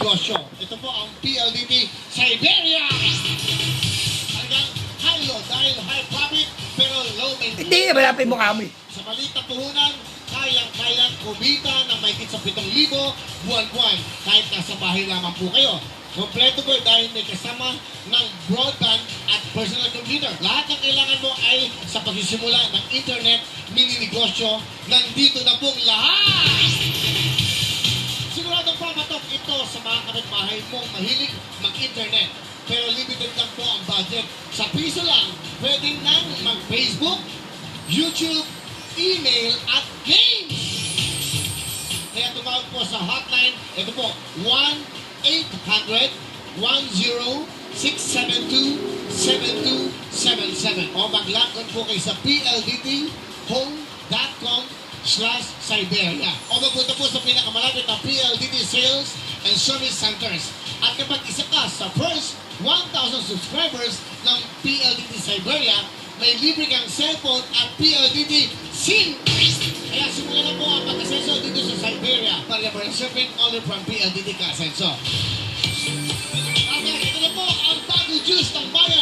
negosyo. Ito po ang PLDT Siberia. Hanggang high-low dahil high profit pero low maintenance. Hindi, malapit mo kami. Sa maliit na puhunan, kayang-kayang kumita ng mahigit sa 7,000 buwan-buwan kahit nasa bahay lamang po kayo. Kompleto po dahil may kasama ng broadband at personal computer. Lahat ng kailangan mo ay sa pagsisimula ng internet, mini-negosyo, nandito na pong lahat! Siguradong papatok ito sa mga kapitbahay mong mahilig mag-internet. Pero limited lang po ang budget. Sa piso lang, pwedeng nang mag-Facebook, YouTube, email, at games! Kaya tumawag po sa hotline, ito po, 1-800-10672-7277 o mag-log on po kayo sa pldthome.com/Siberia o magpunta po sa pinakamalapit na PLDT Sales and Service Centers. At kapag isa ka sa first 1,000 subscribers ng PLDT Siberia, may libre kang cellphone at PLDT SIM. Kaya simulan na po ang pag-asenso dito sa Siberia para surfing order from PLDT Ka-Asenso. At ito na po ang bagong juice ng bayan.